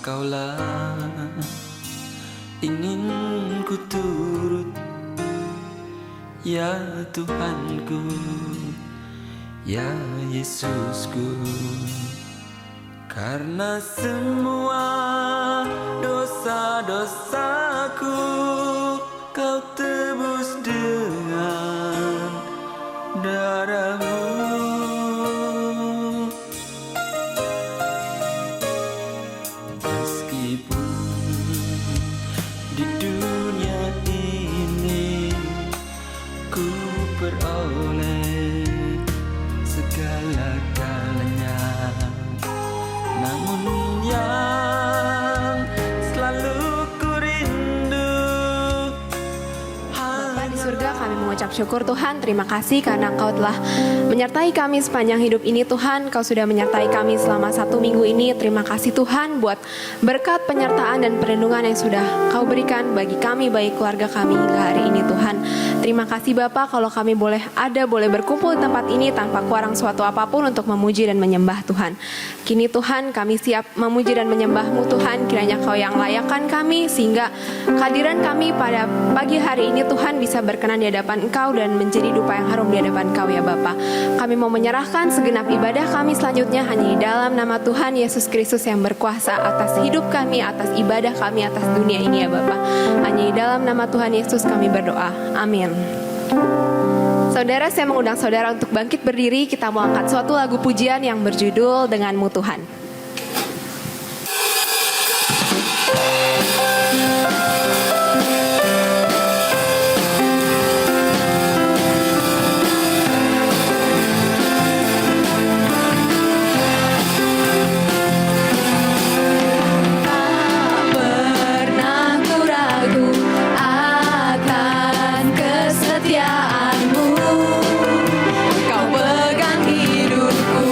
Engkaulah ingin ku turut, ya Tuhanku, ya Yesusku. Karena semua dosa-dosaku Kau tebus dengan darah-Mu. Meskipun di dunia ini ku peroleh segala-galanya, namun yang selalu ku rindu Bapa di surga, kami mengucap syukur Tuhan. Terima kasih karena Engkau telah menyertai kami sepanjang hidup ini Tuhan. Kau sudah menyertai kami selama 1 minggu ini. Terima kasih Tuhan buat berkat penyertaan dan perlindungan yang sudah Kau berikan bagi kami, bagi keluarga kami hingga hari ini Tuhan. Terima kasih Bapa kalau kami boleh berkumpul di tempat ini tanpa kurang suatu apapun untuk memuji dan menyembah Tuhan. Kini Tuhan kami siap memuji dan menyembah-Mu Tuhan. Kiranya Kau yang layakkan kami sehingga kehadiran kami pada pagi hari ini Tuhan bisa berkenan di hadapan Engkau dan menjadi dupa yang harum di hadapan Engkau ya Bapa. Kami mau menyerahkan segenap ibadah kami selanjutnya hanya di dalam nama Tuhan Yesus Kristus yang berkuasa atas hidup kami, atas ibadah kami, atas dunia ini ya Bapa. Hanya di dalam nama Tuhan Yesus kami berdoa. Amin. Saudara, saya mengundang saudara untuk bangkit berdiri. Kita mau angkat suatu lagu pujian yang berjudul Denganmu Tuhan. Kau pegang hidupku.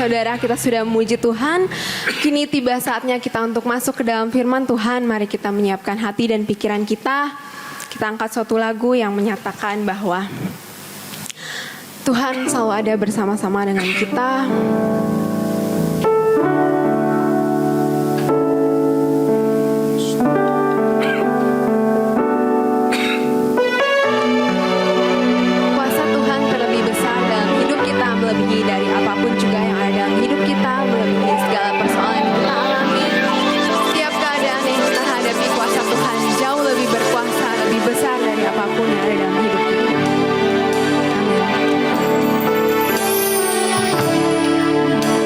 saudara, kita sudah memuji Tuhan. Kini tiba saatnya kita untuk masuk ke dalam firman Tuhan. Mari kita menyiapkan hati dan pikiran kita. Kita angkat suatu lagu yang menyatakan bahwa Tuhan selalu ada bersama-sama dengan kita. Kuasa Tuhan terlebih besar dalam hidup kita, melebihi dari apapun juga yang ada dalam hidup kita, melebihi segala persoalan yang kita alami. Setiap keadaan yang kita hadapi, kuasa Tuhan jauh lebih berkuasa, lebih besar dari apapun yang ada dalam hidup kita. Amin.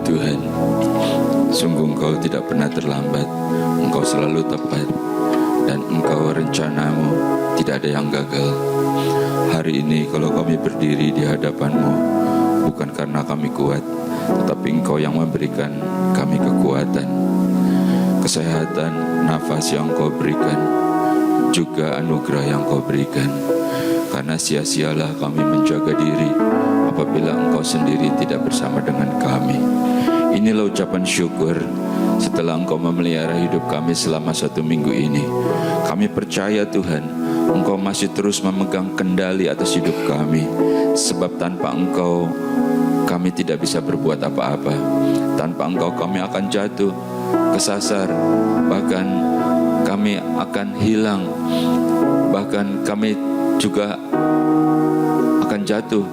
Tuhan. Sungguh Engkau tidak pernah terlambat, Engkau selalu tepat, dan Engkau rencanamu tidak ada yang gagal. Hari ini kalau kami berdiri di hadapan-Mu, bukan karena kami kuat, tetapi Engkau yang memberikan kami kekuatan, kesehatan, nafas yang Engkau berikan, juga anugerah yang Engkau berikan. Karena sia-sialah kami menjaga diri apabila Engkau sendiri tidak bersama dengan kami. Inilah ucapan syukur setelah Engkau memelihara hidup kami selama 1 minggu ini. Kami percaya Tuhan, Engkau masih terus memegang kendali atas hidup kami. Sebab tanpa Engkau, kami tidak bisa berbuat apa-apa. Tanpa Engkau kami akan jatuh, kesasar, bahkan kami akan hilang, bahkan kami juga akan jatuh.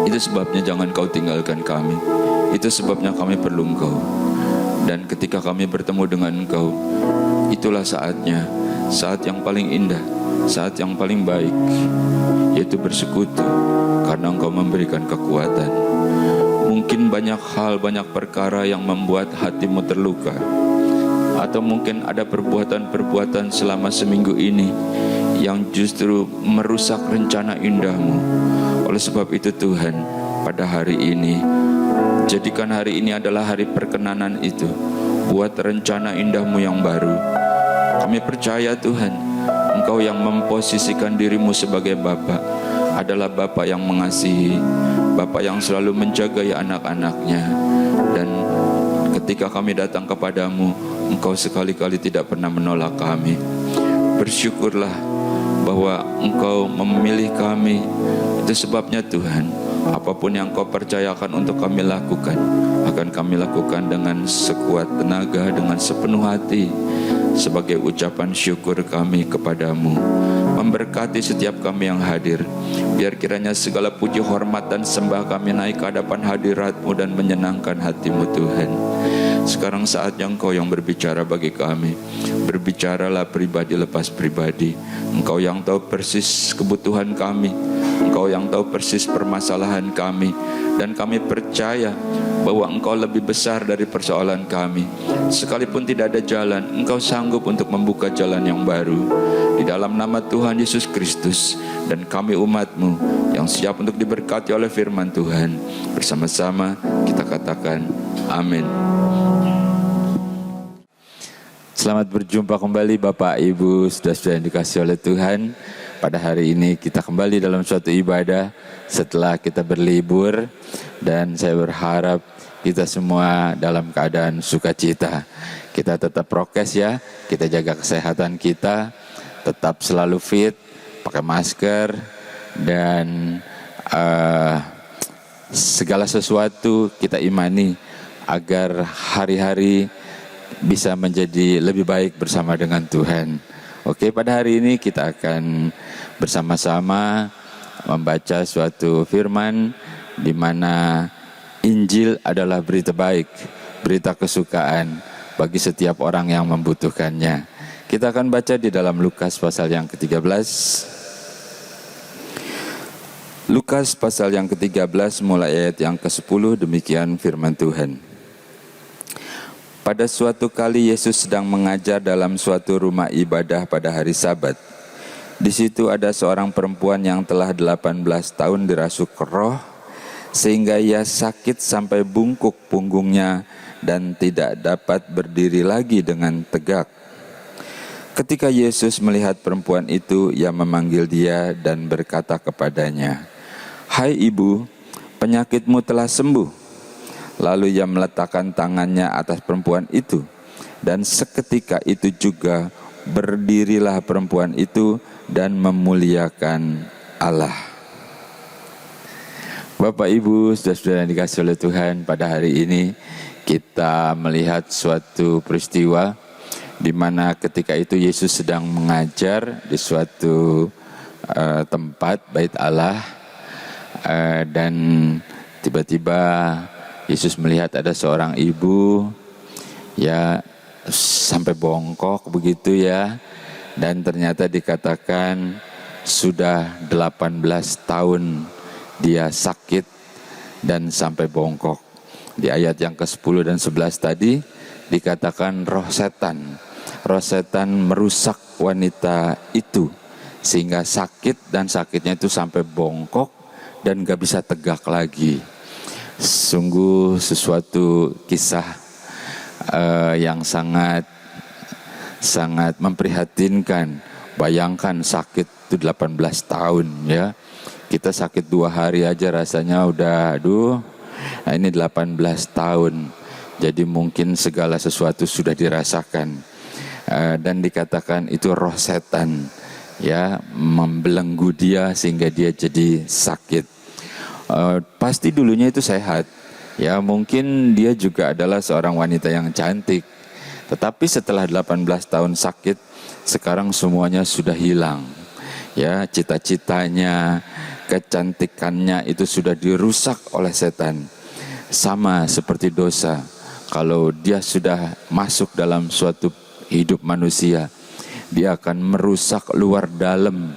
Itu sebabnya jangan Kau tinggalkan kami. Itu sebabnya kami perlu Engkau. Dan ketika kami bertemu dengan Engkau, itulah saatnya, saat yang paling indah, saat yang paling baik, yaitu bersekutu, karena Engkau memberikan kekuatan. Mungkin banyak hal, banyak perkara yang membuat hatimu terluka, atau mungkin ada perbuatan-perbuatan selama seminggu ini yang justru merusak rencana indahmu. Oleh sebab itu Tuhan, pada hari ini, jadikan hari ini adalah hari perkenanan itu. Buat rencana indahmu yang baru. Kami percaya Tuhan, Engkau yang memposisikan dirimu sebagai Bapa adalah Bapa yang mengasihi, Bapa yang selalu menjagai anak-anaknya. Dan ketika kami datang kepadamu, Engkau sekali-kali tidak pernah menolak kami. Bersyukurlah bahwa Engkau memilih kami. Itu sebabnya Tuhan, apapun yang Kau percayakan untuk kami lakukan, akan kami lakukan dengan sekuat tenaga, dengan sepenuh hati, sebagai ucapan syukur kami kepadamu. Memberkati setiap kami yang hadir. Biar kiranya segala puji, hormat, dan sembah kami naik ke hadapan hadirat-Mu dan menyenangkan hati-Mu Tuhan. Sekarang saatnya Engkau yang berbicara bagi kami. Berbicaralah pribadi lepas pribadi. Engkau yang tahu persis kebutuhan kami, Engkau yang tahu persis permasalahan kami. Dan kami percaya bahwa Engkau lebih besar dari persoalan kami. Sekalipun tidak ada jalan, Engkau sanggup untuk membuka jalan yang baru. Di dalam nama Tuhan Yesus Kristus, dan kami umat-Mu yang siap untuk diberkati oleh firman Tuhan, bersama-sama kita katakan amin. Selamat berjumpa kembali Bapak, Ibu, saudara-saudara yang dikasihi oleh Tuhan. Pada hari ini kita kembali dalam suatu ibadah setelah kita berlibur, dan saya berharap kita semua dalam keadaan sukacita. Kita tetap prokes ya, kita jaga kesehatan kita, tetap selalu fit, pakai masker, dan segala sesuatu kita imani agar hari-hari bisa menjadi lebih baik bersama dengan Tuhan. Oke, pada hari ini kita akan bersama-sama membaca suatu firman di mana Injil adalah berita baik, berita kesukaan bagi setiap orang yang membutuhkannya. Kita akan baca di dalam Lukas pasal yang ke-13. Lukas pasal yang ke-13 mulai ayat yang ke-10, demikian firman Tuhan. Pada suatu kali Yesus sedang mengajar dalam suatu rumah ibadah pada hari Sabat. Di situ ada seorang perempuan yang telah 18 tahun dirasuk roh, sehingga ia sakit sampai bungkuk punggungnya dan tidak dapat berdiri lagi dengan tegak. Ketika Yesus melihat perempuan itu, ia memanggil dia dan berkata kepadanya, "Hai ibu, penyakitmu telah sembuh." Lalu ia meletakkan tangannya atas perempuan itu, dan seketika itu juga berdirilah perempuan itu dan memuliakan Allah. Bapak, Ibu, saudara-saudara yang dikasihi oleh Tuhan, pada hari ini kita melihat suatu peristiwa di mana ketika itu Yesus sedang mengajar di suatu tempat bait Allah, dan tiba-tiba Yesus melihat ada seorang ibu ya sampai bongkok begitu ya, dan ternyata dikatakan sudah 18 tahun dia sakit dan sampai bongkok. Di ayat yang ke-10 dan 11 tadi dikatakan roh setan merusak wanita itu sehingga sakit, dan sakitnya itu sampai bongkok dan gak bisa tegak lagi. Sungguh sesuatu kisah yang sangat memprihatinkan. Bayangkan sakit itu 18 tahun ya. Kita sakit 2 hari aja rasanya udah nah ini 18 tahun. Jadi mungkin segala sesuatu sudah dirasakan. Dan dikatakan itu roh setan ya, membelenggu dia sehingga dia jadi sakit. Pasti dulunya itu sehat ya, mungkin dia juga adalah seorang wanita yang cantik. Tetapi setelah 18 tahun sakit, sekarang semuanya sudah hilang ya, cita-citanya, kecantikannya itu sudah dirusak oleh setan. Sama seperti dosa, kalau dia sudah masuk dalam suatu hidup manusia, dia akan merusak luar dalam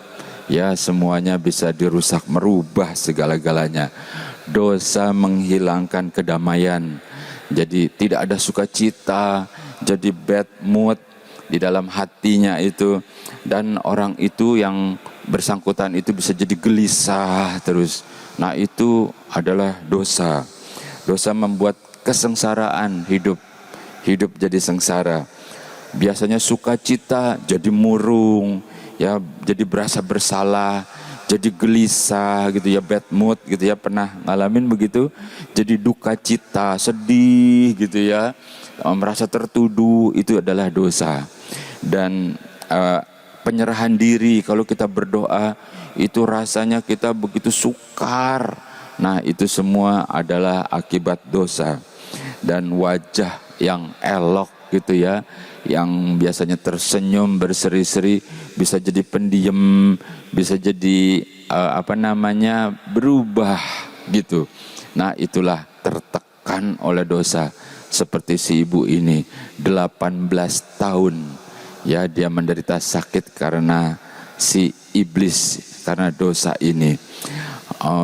ya, semuanya bisa dirusak, merubah segala-galanya. Dosa menghilangkan kedamaian, jadi tidak ada sukacita, jadi bad mood di dalam hatinya itu, dan orang itu yang bersangkutan itu bisa jadi gelisah terus. Nah itu adalah dosa. Dosa membuat kesengsaraan, hidup jadi sengsara. Biasanya sukacita jadi murung ya, jadi berasa bersalah, jadi gelisah gitu ya, bad mood gitu ya. Pernah ngalamin begitu? Jadi duka cita, sedih gitu ya, merasa tertuduh, itu adalah dosa. Dan penyerahan diri, kalau kita berdoa itu rasanya kita begitu sukar. Nah itu semua adalah akibat dosa. Dan wajah yang elok gitu ya, yang biasanya tersenyum berseri-seri, bisa jadi pendiam, bisa jadi berubah gitu. Nah itulah tertekan oleh dosa. Seperti si ibu ini 18 tahun ya, dia menderita sakit karena si iblis, karena dosa ini.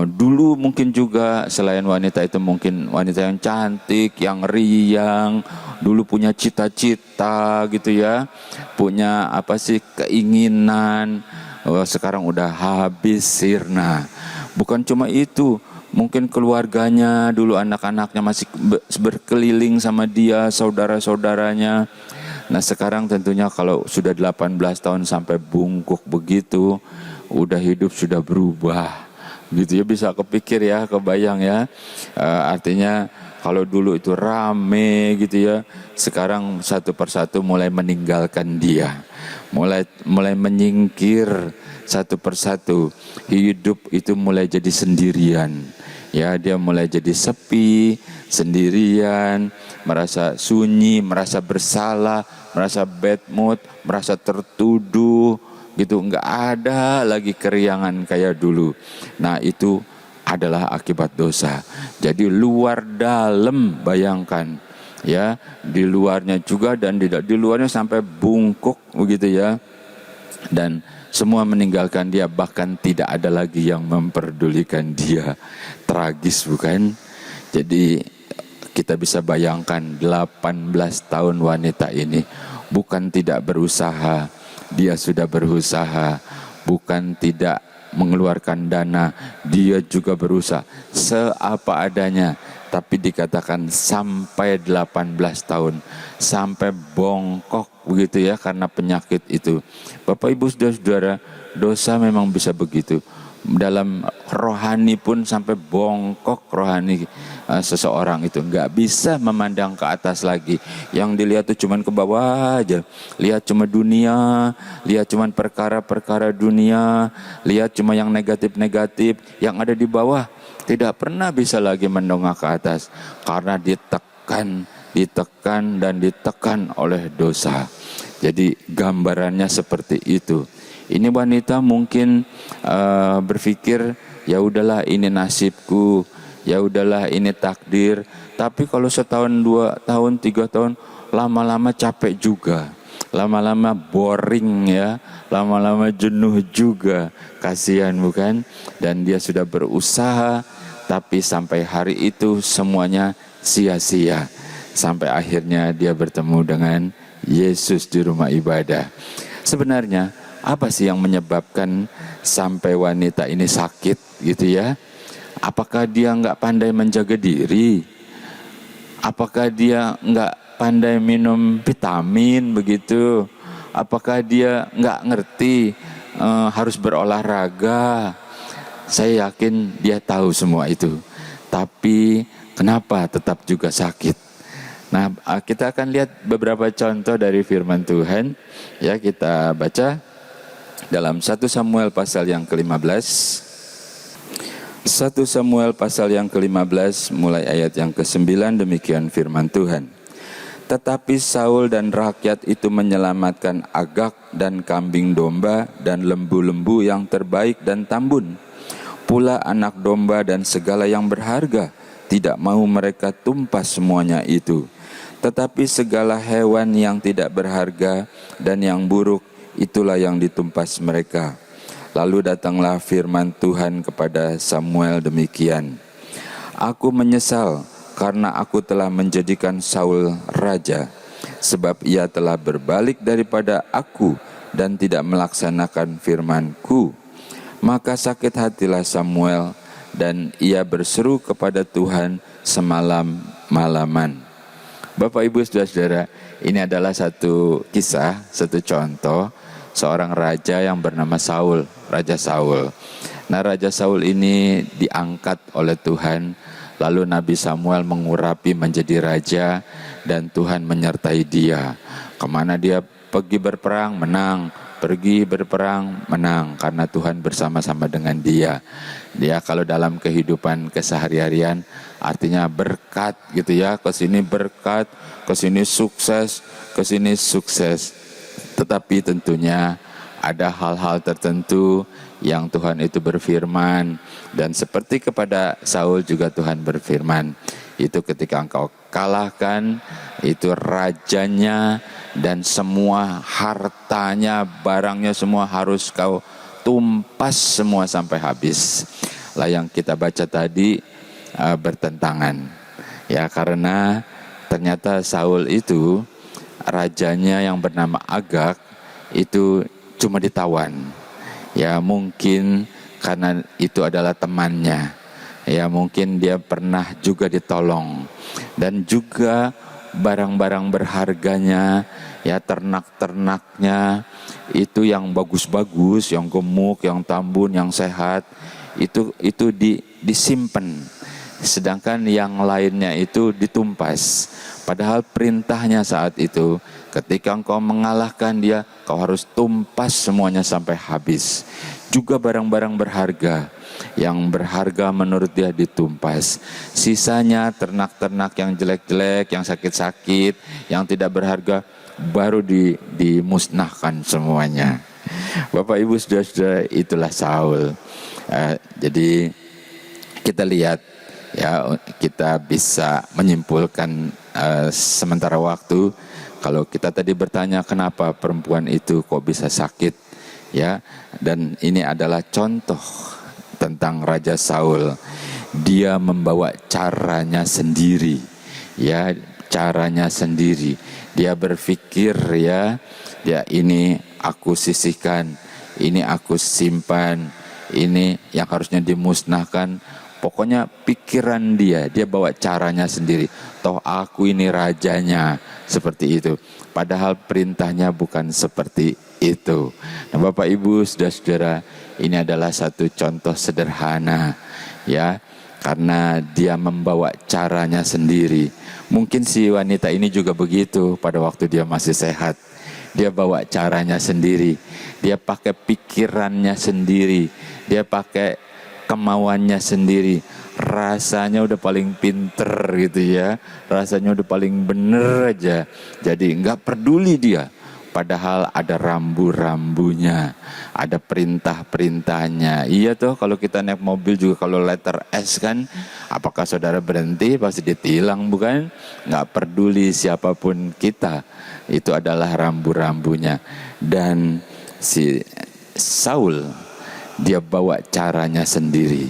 Dulu mungkin juga selain wanita itu, mungkin wanita yang cantik, yang riang, dulu punya cita-cita gitu ya, punya keinginan. Sekarang udah habis sirna. Bukan cuma itu, mungkin keluarganya dulu, anak-anaknya masih berkeliling sama dia, saudara-saudaranya. Nah sekarang tentunya kalau sudah 18 tahun sampai bungkuk begitu, udah hidup sudah berubah gitu ya. Bisa kepikir ya, kebayang ya. Artinya kalau dulu itu rame gitu ya, sekarang satu persatu mulai meninggalkan dia, mulai menyingkir satu persatu. Hidup itu mulai jadi sendirian ya, dia mulai jadi sepi, sendirian, merasa sunyi, merasa bersalah, merasa bad mood, merasa tertuduh gitu, nggak ada lagi keriangan kayak dulu. Nah itu adalah akibat dosa. Jadi luar dalam, bayangkan ya, di luarnya juga dan di luarnya sampai bungkuk begitu ya, dan semua meninggalkan dia, bahkan tidak ada lagi yang memperdulikan dia. Tragis bukan? Jadi kita bisa bayangkan 18 tahun wanita ini bukan tidak berusaha, dia sudah berusaha. Bukan tidak mengeluarkan dana, dia juga berusaha seapa adanya. Tapi dikatakan sampai 18 tahun, sampai bongkok begitu ya, karena penyakit itu. Bapak Ibu saudara-saudara, dosa memang bisa begitu. Dalam rohani pun sampai bongkok rohani seseorang itu, nggak bisa memandang ke atas lagi. Yang dilihat tuh cuman ke bawah aja, lihat cuma dunia, lihat cuma perkara-perkara dunia, lihat cuma yang negatif-negatif, yang ada di bawah tidak pernah bisa lagi mendongak ke atas, karena ditekan oleh dosa. Jadi gambarannya seperti itu. Ini wanita mungkin berpikir, ya udahlah ini nasibku, ya udahlah ini takdir. Tapi kalau setahun, 2 tahun, 3 tahun, lama-lama capek juga, lama-lama boring ya, lama-lama jenuh juga, kasihan bukan? Dan dia sudah berusaha, tapi sampai hari itu semuanya sia-sia. Sampai akhirnya dia bertemu dengan Yesus di rumah ibadah. Sebenarnya apa sih yang menyebabkan sampai wanita ini sakit gitu ya? Apakah dia nggak pandai menjaga diri? Apakah dia nggak pandai minum vitamin begitu? Apakah dia nggak ngerti harus berolahraga? Saya yakin dia tahu semua itu. Tapi kenapa tetap juga sakit? Nah, kita akan lihat beberapa contoh dari firman Tuhan. Ya, kita baca dalam 1 Samuel pasal yang ke-15. 1 Samuel pasal yang ke-15 mulai ayat yang ke-9, demikian firman Tuhan. Tetapi Saul dan rakyat itu menyelamatkan Agag dan kambing domba dan lembu-lembu yang terbaik dan tambun. Pula anak domba dan segala yang berharga, tidak mau mereka tumpas semuanya itu. Tetapi segala hewan yang tidak berharga dan yang buruk, itulah yang ditumpas mereka. Lalu datanglah firman Tuhan kepada Samuel demikian. Aku menyesal karena aku telah menjadikan Saul raja, sebab ia telah berbalik daripada aku dan tidak melaksanakan firman-Ku. Maka sakit hatilah Samuel dan ia berseru kepada Tuhan semalam-malaman. Bapak, Ibu, Saudara-saudara, ini adalah satu kisah, satu contoh seorang raja yang bernama Saul, Raja Saul. Nah, Raja Saul ini diangkat oleh Tuhan, lalu Nabi Samuel mengurapi menjadi raja dan Tuhan menyertai dia. Kemana dia pergi berperang, menang. Pergi berperang, menang, karena Tuhan bersama-sama dengan dia. Dia kalau dalam kehidupan keseharian artinya berkat gitu ya, ke sini berkat, ke sini sukses, ke sini sukses. Tetapi tentunya ada hal-hal tertentu yang Tuhan itu berfirman, dan seperti kepada Saul juga Tuhan berfirman, itu ketika engkau kalahkan itu rajanya dan semua hartanya, barangnya semua harus kau tumpas semua sampai habis. Lah yang kita baca tadi bertentangan. Ya, karena ternyata Saul itu rajanya yang bernama Agag itu cuma ditawan. Ya, mungkin karena itu adalah temannya. Ya, mungkin dia pernah juga ditolong. Dan juga barang-barang berharganya, ya, ternak-ternaknya itu yang bagus-bagus, yang gemuk, yang tambun, yang sehat, itu disimpan. Sedangkan yang lainnya itu ditumpas. Padahal perintahnya saat itu, ketika engkau mengalahkan dia, kau harus tumpas semuanya sampai habis. Juga barang-barang berharga, yang berharga menurut dia ditumpas. Sisanya ternak-ternak yang jelek-jelek, yang sakit-sakit, yang tidak berharga, baru dimusnahkan semuanya. Bapak, Ibu, Saudara-saudara, itulah Saul. Jadi kita lihat, ya, kita bisa menyimpulkan sementara waktu. Kalau kita tadi bertanya kenapa perempuan itu kok bisa sakit, ya, dan ini adalah contoh tentang Raja Saul. Dia membawa caranya sendiri, ya, caranya sendiri. Dia berpikir, ya ini aku sisihkan, ini aku simpan, ini yang harusnya dimusnahkan. Pokoknya pikiran dia bawa caranya sendiri. Toh aku ini rajanya, seperti itu. Padahal perintahnya bukan seperti itu. Nah, Bapak, Ibu, Saudara-saudara, ini adalah satu contoh sederhana, ya, karena dia membawa caranya sendiri. Mungkin si wanita ini juga begitu pada waktu dia masih sehat. Dia bawa caranya sendiri. Dia pakai pikirannya sendiri. Dia pakai kemauannya sendiri. Rasanya udah paling pinter gitu ya. Rasanya udah paling bener aja. Jadi nggak peduli dia. Padahal ada rambu-rambunya, ada perintah-perintahnya. Iya tuh, kalau kita naik mobil juga kalau letter S kan, apakah saudara berhenti pasti ditilang, bukan? Nggak peduli siapapun kita, itu adalah rambu-rambunya. Dan si Saul, dia bawa caranya sendiri.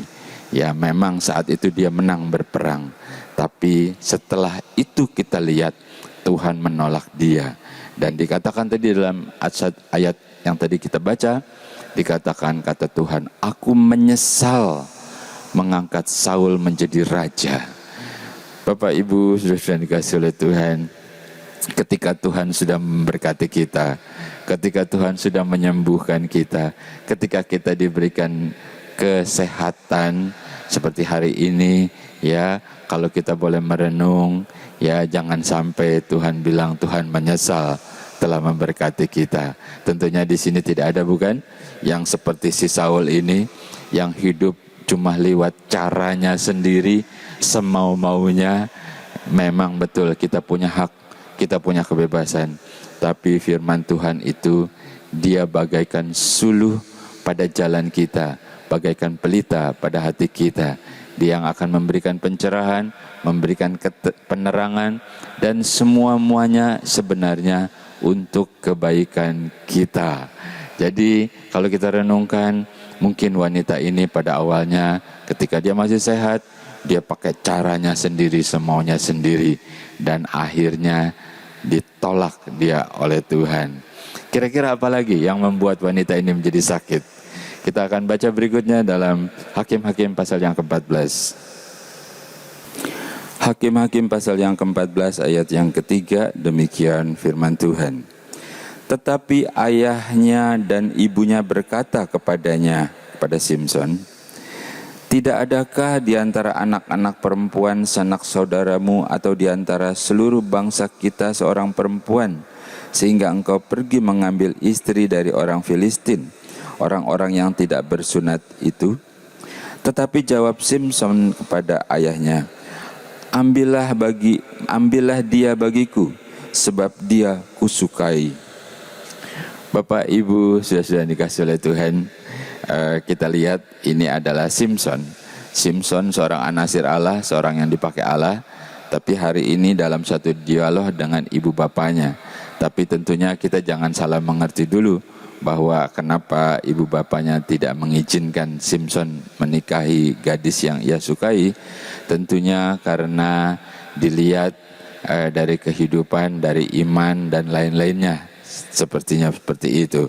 Ya, memang saat itu dia menang berperang, Tapi setelah itu kita lihat Tuhan menolak dia. Dan dikatakan tadi dalam ayat yang tadi kita baca, dikatakan kata Tuhan, aku menyesal mengangkat Saul menjadi raja. Bapak Ibu sudah dikasih oleh Tuhan, ketika Tuhan sudah memberkati kita, ketika Tuhan sudah menyembuhkan kita, ketika kita diberikan kesehatan seperti hari ini, ya, kalau kita boleh merenung, ya, jangan sampai Tuhan bilang Tuhan menyesal telah memberkati kita. Tentunya di sini tidak ada, bukan, yang seperti si Saul ini yang hidup cuma lewat caranya sendiri, semau-maunya. Memang betul kita punya hak, kita punya kebebasan. Tapi firman Tuhan itu, dia bagaikan suluh pada jalan kita, bagaikan pelita pada hati kita. Dia yang akan memberikan pencerahan, memberikan penerangan, dan semua-muanya sebenarnya untuk kebaikan kita. Jadi kalau kita renungkan, mungkin wanita ini pada awalnya ketika dia masih sehat, dia pakai caranya sendiri, semaunya sendiri, dan akhirnya ditolak dia oleh Tuhan. Kira-kira apa lagi yang membuat wanita ini menjadi sakit? Kita akan baca berikutnya dalam Hakim-Hakim pasal yang ke-14. Hakim-Hakim pasal yang ke-14 ayat yang ketiga, demikian firman Tuhan. Tetapi ayahnya dan ibunya berkata kepadanya, kepada Simson, tidak adakah di antara anak-anak perempuan sanak saudaramu atau di antara seluruh bangsa kita seorang perempuan, sehingga engkau pergi mengambil istri dari orang Filistin, orang-orang yang tidak bersunat itu? Tetapi jawab Simson kepada ayahnya, ambillah dia bagiku, sebab dia kusukai. Bapak Ibu sudah dikasih oleh Tuhan, kita lihat ini adalah Simson. Simson seorang anasir Allah, seorang yang dipakai Allah. Tapi hari ini dalam satu dialog dengan ibu bapaknya. Tapi tentunya kita jangan salah mengerti dulu bahwa kenapa ibu bapaknya tidak mengizinkan Simson menikahi gadis yang ia sukai. Tentunya karena dilihat dari kehidupan, dari iman dan lain-lainnya. Sepertinya seperti itu.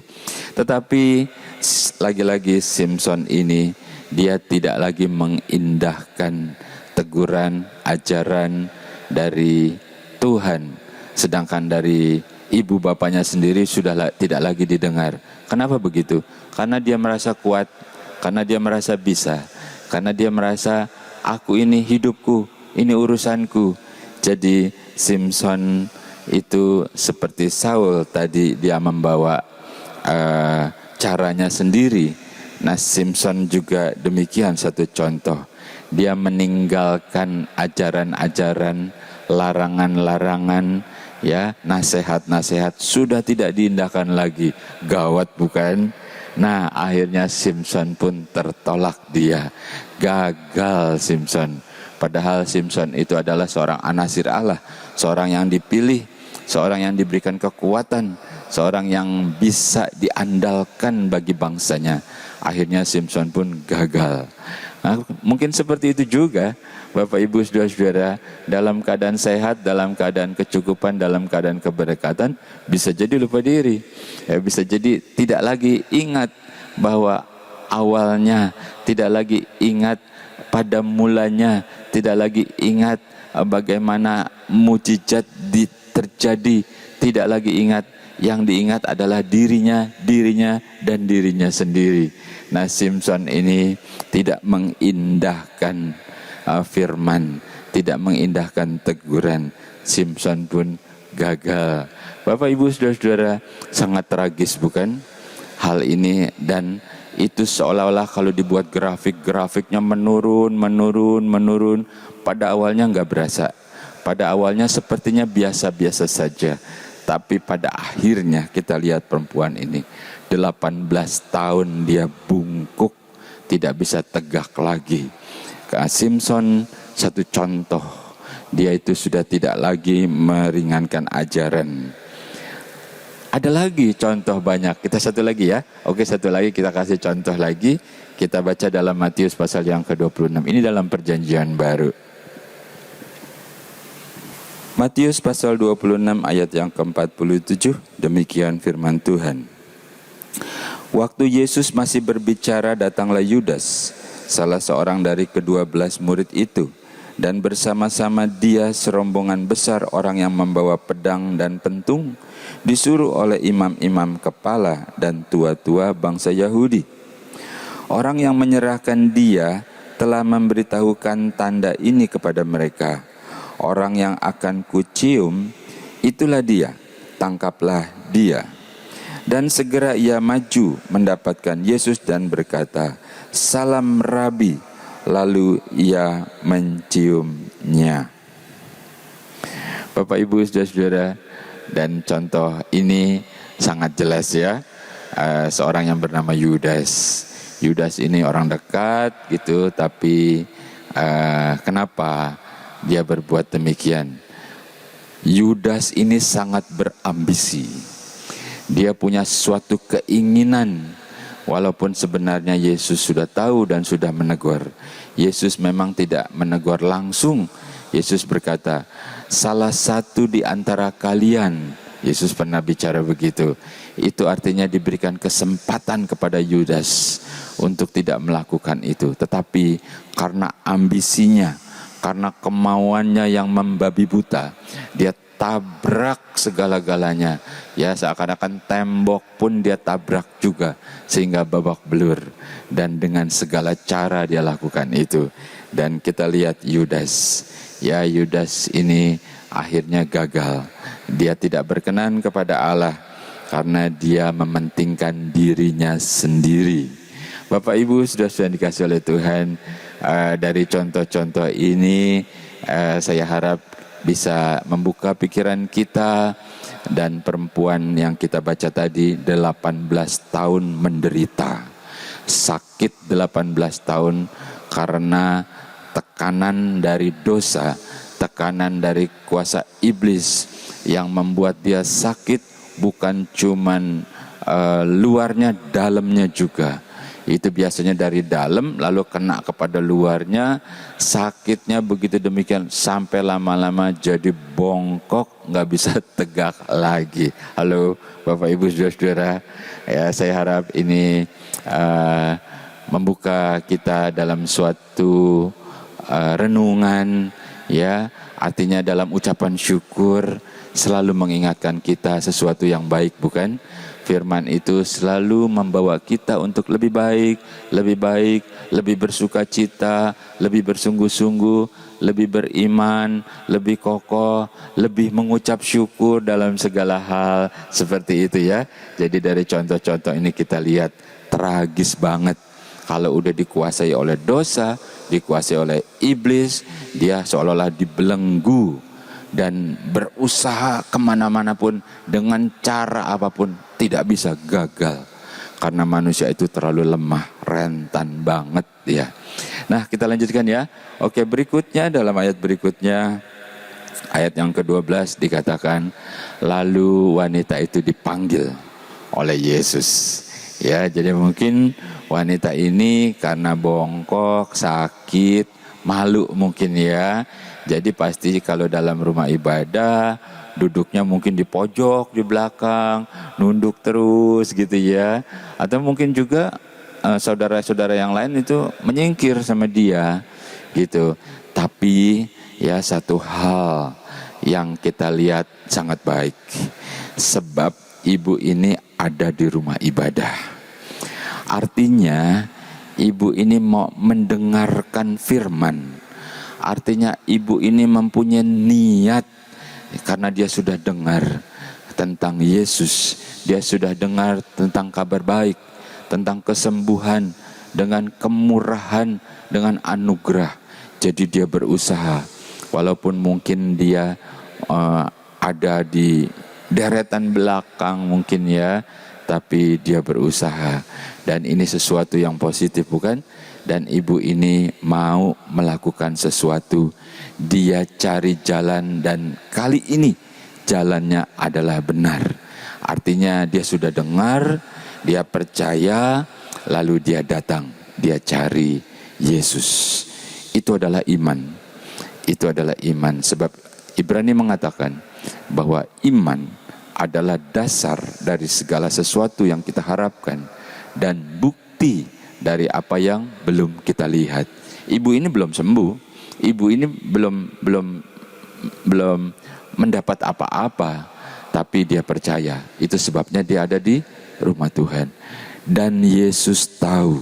Tetapi lagi-lagi Simson ini, dia tidak lagi mengindahkan teguran, ajaran dari Tuhan. Sedangkan dari ibu bapaknya sendiri sudah tidak lagi didengar. Kenapa begitu? Karena dia merasa kuat, karena dia merasa bisa, karena dia merasa aku ini hidupku, ini urusanku. Jadi Simson itu seperti Saul tadi, dia membawa caranya sendiri. Nah, Simson juga demikian satu contoh. Dia meninggalkan ajaran-ajaran, larangan-larangan, ya, nasihat-nasihat sudah tidak diindahkan lagi. Gawat bukan? Nah, akhirnya Simson pun tertolak dia. Gagal Simson. Padahal Simson itu adalah seorang anasir Allah, seorang yang dipilih, seorang yang diberikan kekuatan, seorang yang bisa diandalkan bagi bangsanya. Akhirnya Simson pun gagal. Nah, mungkin seperti itu juga Bapak Ibu saudara-saudara, dalam keadaan sehat, dalam keadaan kecukupan, dalam keadaan keberkatan, bisa jadi lupa diri, ya, bisa jadi tidak lagi ingat bahwa awalnya, tidak lagi ingat pada mulanya, tidak lagi ingat bagaimana mujizat terjadi, tidak lagi ingat. Yang diingat adalah dirinya dan dirinya sendiri. Nah, Simson ini tidak mengindahkan firman, tidak mengindahkan teguran. Simson pun gagal. Bapak Ibu saudara-saudara, sangat tragis bukan hal ini? Dan itu seolah-olah kalau dibuat grafiknya menurun. Pada awalnya nggak berasa, pada awalnya sepertinya biasa-biasa saja. Tapi pada akhirnya kita lihat perempuan ini 18 tahun dia bungkuk, tidak bisa tegak lagi. Simson satu contoh, dia itu sudah tidak lagi meringankan ajaran. Ada lagi contoh banyak, kita satu lagi ya. Oke, satu lagi kita kasih contoh lagi. Kita baca dalam Matius pasal yang ke-26, ini dalam perjanjian baru. Matius pasal 26 ayat yang ke-47, demikian firman Tuhan. Waktu Yesus masih berbicara, datanglah Yudas, salah seorang dari ke-12 murid itu, dan bersama-sama dia serombongan besar orang yang membawa pedang dan pentung, disuruh oleh imam-imam kepala dan tua-tua bangsa Yahudi. Orang yang menyerahkan dia telah memberitahukan tanda ini kepada mereka. Orang yang akan kucium, itulah dia, tangkaplah dia. Dan segera ia maju mendapatkan Yesus dan berkata, "Salam Rabi." Lalu ia menciumnya. Bapak Ibu saudara-saudara, dan contoh ini sangat jelas ya. Seorang yang bernama Yudas. Yudas ini orang dekat gitu, tapi kenapa dia berbuat demikian? Yudas ini sangat berambisi. Dia punya suatu keinginan, walaupun sebenarnya Yesus sudah tahu dan sudah menegur. Yesus memang tidak menegur langsung. Yesus berkata, "Salah satu di antara kalian." Yesus pernah bicara begitu. Itu artinya diberikan kesempatan kepada Yudas untuk tidak melakukan itu. Tetapi karena ambisinya, karena kemauannya yang membabi buta, dia tabrak segala-galanya. Ya, seakan-akan tembok pun dia tabrak juga, sehingga babak belur. Dan dengan segala cara dia lakukan itu. Dan kita lihat Yudas. Ya, Yudas ini akhirnya gagal. Dia tidak berkenan kepada Allah karena dia mementingkan dirinya sendiri. Bapak Ibu sudah dikasih oleh Tuhan, dari contoh-contoh ini saya harap bisa membuka pikiran kita. Dan perempuan yang kita baca tadi 18 tahun menderita, sakit 18 tahun karena tekanan dari dosa, tekanan dari kuasa iblis yang membuat dia sakit, bukan cuman luarnya, dalamnya juga. Itu biasanya dari dalam lalu kena kepada luarnya, sakitnya begitu demikian sampai lama-lama jadi bongkok, nggak bisa tegak lagi. Halo Bapak Ibu saudara-saudara, ya saya harap ini membuka kita dalam suatu renungan, ya, artinya dalam ucapan syukur selalu mengingatkan kita sesuatu yang baik, bukan? Firman itu selalu membawa kita untuk lebih baik, lebih bersuka cita, lebih bersungguh-sungguh, lebih beriman, lebih kokoh, lebih mengucap syukur dalam segala hal, seperti itu ya. Jadi dari contoh-contoh ini kita lihat tragis banget. Kalau udah dikuasai oleh dosa, dikuasai oleh iblis, dia seolah-olah dibelenggu dan berusaha kemana-mana pun dengan cara apapun tidak bisa, gagal. Karena manusia itu terlalu lemah, rentan banget ya. Nah, kita lanjutkan ya. Oke, berikutnya dalam ayat berikutnya, ayat yang ke-12 dikatakan, lalu wanita itu dipanggil oleh Yesus. Ya, jadi mungkin wanita ini karena bongkok, sakit, malu mungkin ya. Jadi pasti kalau dalam rumah ibadah duduknya mungkin di pojok, di belakang, nunduk terus gitu ya. Atau mungkin juga saudara-saudara yang lain itu menyingkir sama dia gitu. Tapi ya satu hal yang kita lihat sangat baik. Sebab ibu ini ada di rumah ibadah. Artinya ibu ini mau mendengarkan firman. Artinya ibu ini mempunyai niat karena dia sudah dengar tentang Yesus. Dia sudah dengar tentang kabar baik, tentang kesembuhan, dengan kemurahan, dengan anugerah. Jadi dia berusaha. Walaupun mungkin dia ada di deretan belakang mungkin ya, tapi dia berusaha. Dan ini sesuatu yang positif, bukan? Dan ibu ini mau melakukan sesuatu. Dia cari jalan dan kali ini jalannya adalah benar. Artinya dia sudah dengar, dia percaya, lalu dia datang. Dia cari Yesus. Itu adalah iman. Itu adalah iman. Sebab Ibrani mengatakan bahwa iman adalah dasar dari segala sesuatu yang kita harapkan dan bukti dari apa yang belum kita lihat. Ibu ini belum sembuh, ibu ini belum mendapat apa-apa, tapi dia percaya. Itu sebabnya dia ada di rumah Tuhan. Dan Yesus tahu,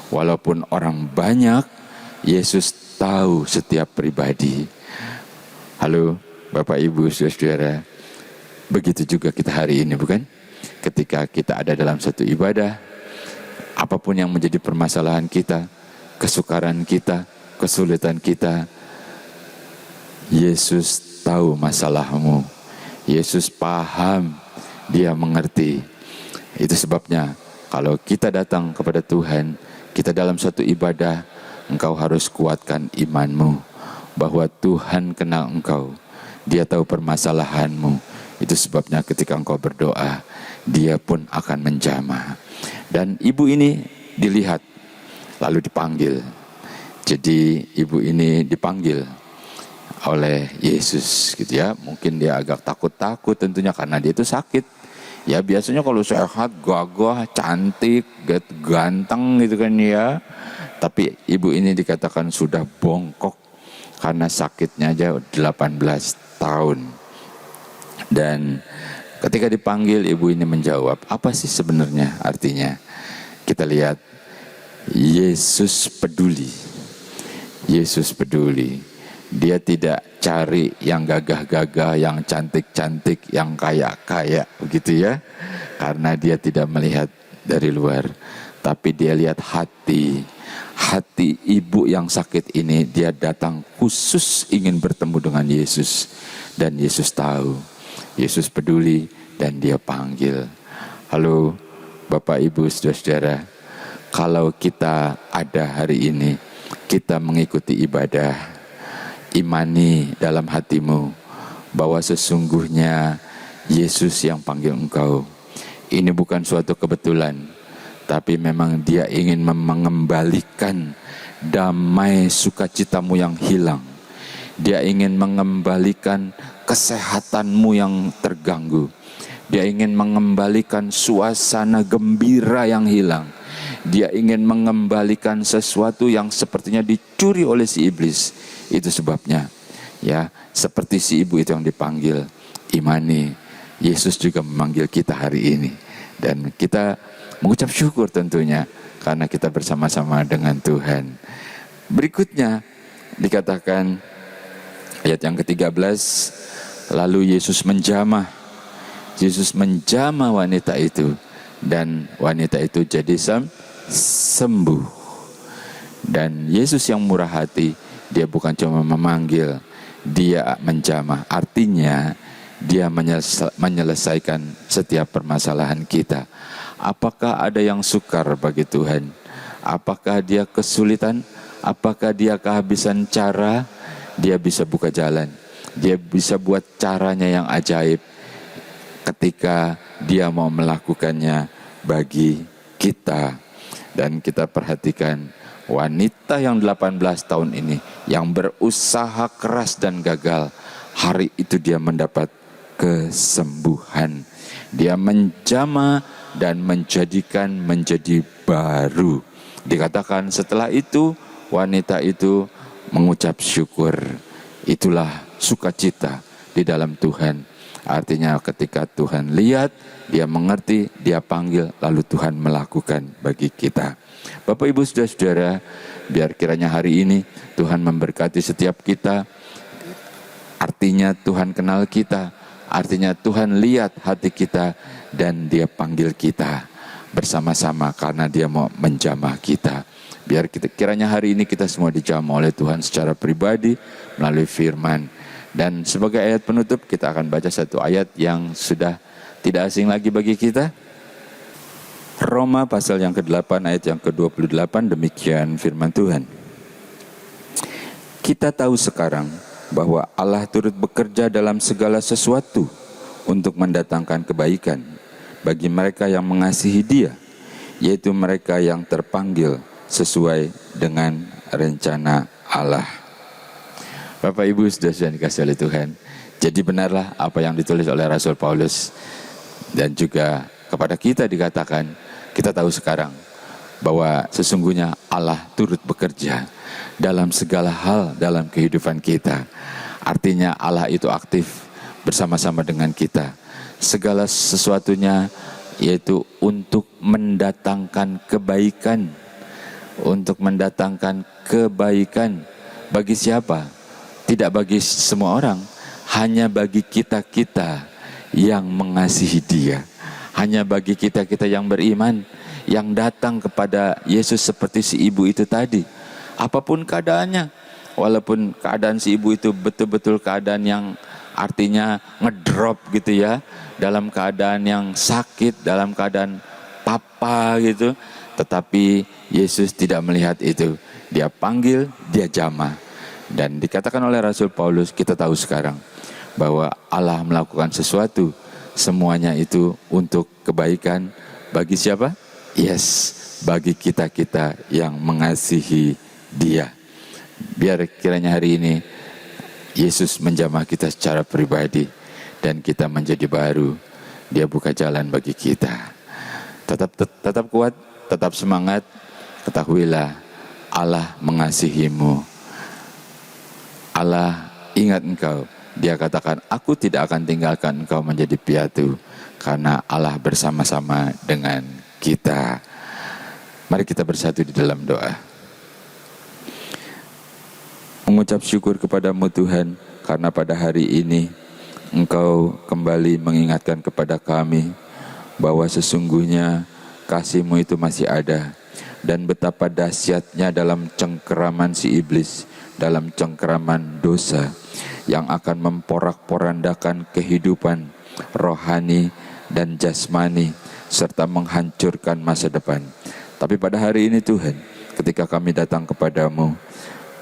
walaupun orang banyak, Yesus tahu setiap pribadi. Halo Bapak Ibu Saudara, begitu juga kita hari ini, bukan? Ketika kita ada dalam satu ibadah, apapun yang menjadi permasalahan kita, kesukaran kita, kesulitan kita, Yesus tahu masalahmu. Yesus paham, dia mengerti. Itu sebabnya kalau kita datang kepada Tuhan, kita dalam satu ibadah, engkau harus kuatkan imanmu bahwa Tuhan kenal engkau, dia tahu permasalahanmu. Itu sebabnya ketika engkau berdoa, dia pun akan menjamah. Dan ibu ini dilihat lalu dipanggil. Jadi ibu ini dipanggil oleh Yesus gitu ya. Mungkin dia agak takut-takut tentunya karena dia itu sakit. Ya biasanya kalau sehat, gagah, cantik, ganteng gitu kan ya. Tapi ibu ini dikatakan sudah bongkok karena sakitnya aja 18 tahun. Dan ketika dipanggil, ibu ini menjawab, apa sih sebenarnya artinya? Kita lihat, Yesus peduli. Yesus peduli. Dia tidak cari yang gagah-gagah, yang cantik-cantik, yang kaya-kaya, begitu ya. Karena dia tidak melihat dari luar, tapi dia lihat hati. Hati ibu yang sakit ini, dia datang khusus ingin bertemu dengan Yesus. Dan Yesus tahu, Yesus peduli dan dia panggil. Halo Bapak Ibu Saudara, kalau kita ada hari ini, kita mengikuti ibadah, imani dalam hatimu bahwa sesungguhnya Yesus yang panggil engkau. Ini bukan suatu kebetulan, tapi memang dia ingin mengembalikan damai sukacitamu yang hilang. Dia ingin mengembalikan kesehatanmu yang terganggu. Dia ingin mengembalikan suasana gembira yang hilang. Dia ingin mengembalikan sesuatu yang sepertinya dicuri oleh si iblis. Itu sebabnya ya, seperti si ibu itu yang dipanggil, imani. Yesus juga memanggil kita hari ini. Dan kita mengucap syukur tentunya karena kita bersama-sama dengan Tuhan. Berikutnya dikatakan ayat yang ke-13, lalu Yesus menjamah. Yesus menjamah wanita itu dan wanita itu jadi sembuh. Dan Yesus yang murah hati, dia bukan cuma memanggil, dia menjamah. Artinya dia menyelesaikan setiap permasalahan kita. Apakah ada yang sukar bagi Tuhan? Apakah dia kesulitan? Apakah dia kehabisan cara? Dia bisa buka jalan. Dia bisa buat caranya yang ajaib ketika dia mau melakukannya bagi kita. Dan kita perhatikan wanita yang 18 tahun ini yang berusaha keras dan gagal, hari itu dia mendapat kesembuhan. Dia menjamah dan menjadikan menjadi baru. Dikatakan setelah itu wanita itu mengucap syukur. Itulah sukacita di dalam Tuhan. Artinya ketika Tuhan lihat, dia mengerti, dia panggil, lalu Tuhan melakukan bagi kita. Bapak Ibu Saudara-saudara, biar kiranya hari ini Tuhan memberkati setiap kita. Artinya Tuhan kenal kita, artinya Tuhan lihat hati kita dan dia panggil kita bersama-sama karena dia mau menjamah kita. Biar kiranya hari ini kita semua dijamah oleh Tuhan secara pribadi melalui firman. Dan sebagai ayat penutup kita akan baca satu ayat yang sudah tidak asing lagi bagi kita. Roma pasal yang ke-8 ayat yang ke-28, demikian firman Tuhan. Kita tahu sekarang bahwa Allah turut bekerja dalam segala sesuatu untuk mendatangkan kebaikan bagi mereka yang mengasihi Dia, yaitu mereka yang terpanggil sesuai dengan rencana Allah. Bapak Ibu saudara dikasih oleh Tuhan. Jadi benarlah apa yang ditulis oleh Rasul Paulus. Dan juga kepada kita dikatakan, kita tahu sekarang bahwa sesungguhnya Allah turut bekerja dalam segala hal dalam kehidupan kita. Artinya Allah itu aktif bersama-sama dengan kita. Segala sesuatunya yaitu untuk mendatangkan kebaikan. Untuk mendatangkan kebaikan bagi siapa? Tidak bagi semua orang, hanya bagi kita-kita yang mengasihi Dia. Hanya bagi kita-kita yang beriman, yang datang kepada Yesus seperti si ibu itu tadi. Apapun keadaannya, walaupun keadaan si ibu itu betul-betul keadaan yang artinya ngedrop gitu ya, dalam keadaan yang sakit, dalam keadaan papa gitu, tetapi Yesus tidak melihat itu. Dia panggil, dia jamah. Dan dikatakan oleh Rasul Paulus, kita tahu sekarang bahwa Allah melakukan sesuatu, semuanya itu untuk kebaikan bagi siapa? Yes, bagi kita-kita yang mengasihi Dia. Biar kiranya hari ini Yesus menjamah kita secara pribadi dan kita menjadi baru. Dia buka jalan bagi kita. Tetap kuat, tetap semangat. Ketahuilah Allah mengasihimu. Allah ingat engkau. Dia katakan, aku tidak akan tinggalkan engkau menjadi piatu, karena Allah bersama-sama dengan kita. Mari kita bersatu di dalam doa. Mengucap syukur kepadamu Tuhan, karena pada hari ini engkau kembali mengingatkan kepada kami bahwa sesungguhnya kasih-Mu itu masih ada. Dan betapa dahsyatnya dalam cengkeraman si iblis, dalam cengkeraman dosa yang akan memporak-porandakan kehidupan rohani dan jasmani serta menghancurkan masa depan. Tapi pada hari ini Tuhan, ketika kami datang kepadamu,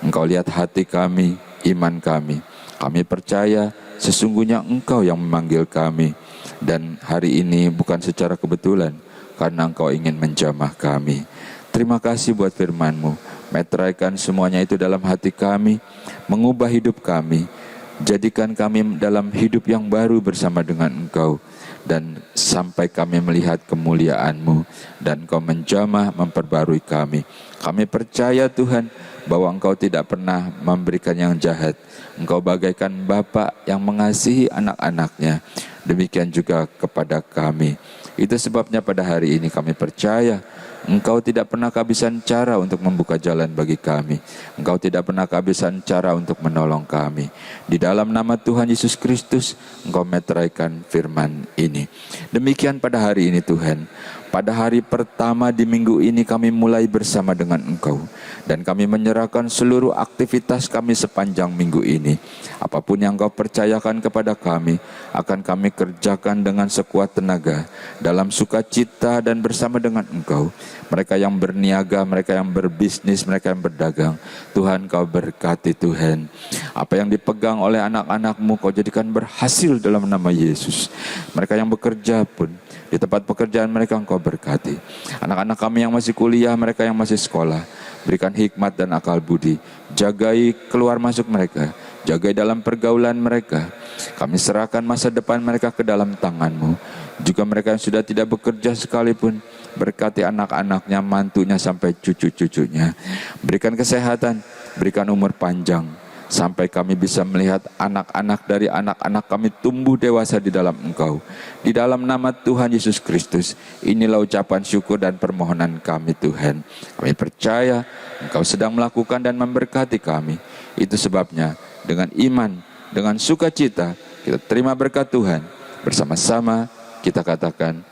Engkau lihat hati kami, iman kami. Kami percaya sesungguhnya Engkau yang memanggil kami. Dan hari ini bukan secara kebetulan, karena Engkau ingin menjamah kami. Terima kasih buat firman-Mu. Meteraikan semuanya itu dalam hati kami, mengubah hidup kami. Jadikan kami dalam hidup yang baru bersama dengan Engkau. Dan sampai kami melihat kemuliaan-Mu. Dan Engkau menjamah, memperbarui kami. Kami percaya Tuhan, bahwa Engkau tidak pernah memberikan yang jahat. Engkau bagaikan Bapa yang mengasihi anak-anaknya. Demikian juga kepada kami. Itu sebabnya pada hari ini kami percaya Engkau tidak pernah kehabisan cara untuk membuka jalan bagi kami. Engkau tidak pernah kehabisan cara untuk menolong kami. Di dalam nama Tuhan Yesus Kristus, Engkau meteraikan firman ini. Demikian pada hari ini Tuhan. Pada hari pertama di minggu ini kami mulai bersama dengan Engkau. Dan kami menyerahkan seluruh aktivitas kami sepanjang minggu ini. Apapun yang Engkau percayakan kepada kami, akan kami kerjakan dengan sekuat tenaga, dalam sukacita dan bersama dengan Engkau. Mereka yang berniaga, mereka yang berbisnis, mereka yang berdagang, Tuhan Kau berkati Tuhan. Apa yang dipegang oleh anak-anak-Mu Kau jadikan berhasil dalam nama Yesus. Mereka yang bekerja pun, di tempat pekerjaan mereka Engkau berkati. Anak-anak kami yang masih kuliah, mereka yang masih sekolah, berikan hikmat dan akal budi. Jagai keluar masuk mereka, jagai dalam pergaulan mereka. Kami serahkan masa depan mereka ke dalam tangan-Mu. Juga mereka yang sudah tidak bekerja sekalipun, berkati anak-anaknya, mantunya sampai cucu-cucunya. Berikan kesehatan, berikan umur panjang, sampai kami bisa melihat anak-anak dari anak-anak kami tumbuh dewasa di dalam Engkau. Di dalam nama Tuhan Yesus Kristus, inilah ucapan syukur dan permohonan kami Tuhan. Kami percaya Engkau sedang melakukan dan memberkati kami. Itu sebabnya dengan iman, dengan sukacita, kita terima berkat Tuhan. Bersama-sama kita katakan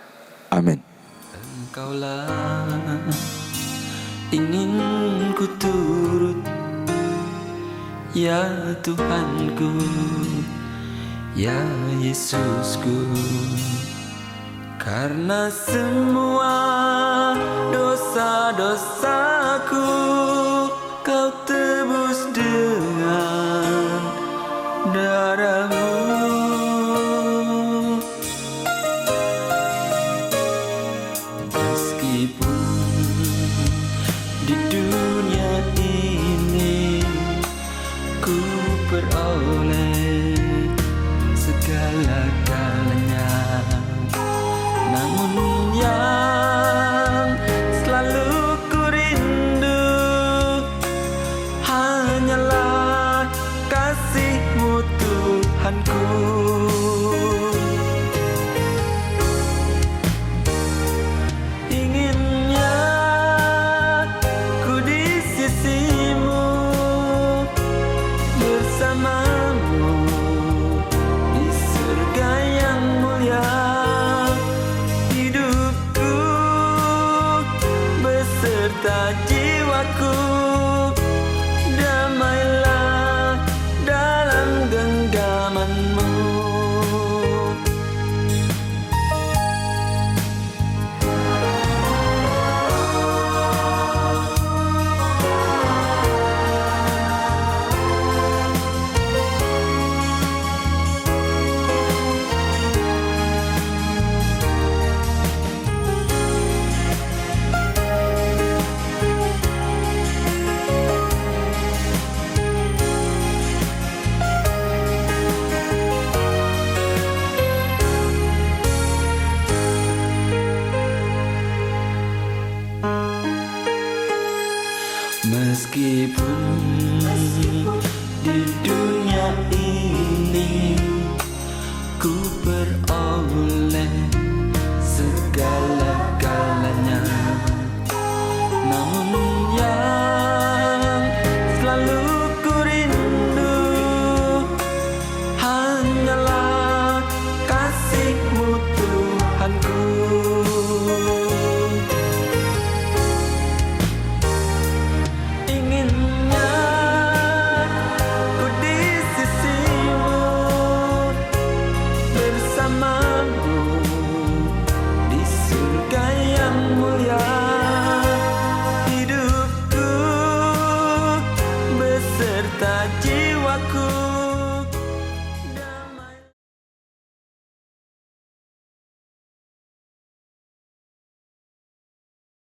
amin. Engkaulah ingin ku turut, ya Tuhanku, ya Yesusku. Karena semua dosa-dosaku Kau tebus dengan darah-Mu. Meskipun di dunia ini ku segala-galanya. Namun yang selalu ku rindu hanyalah kasih-Mu Tuhanku.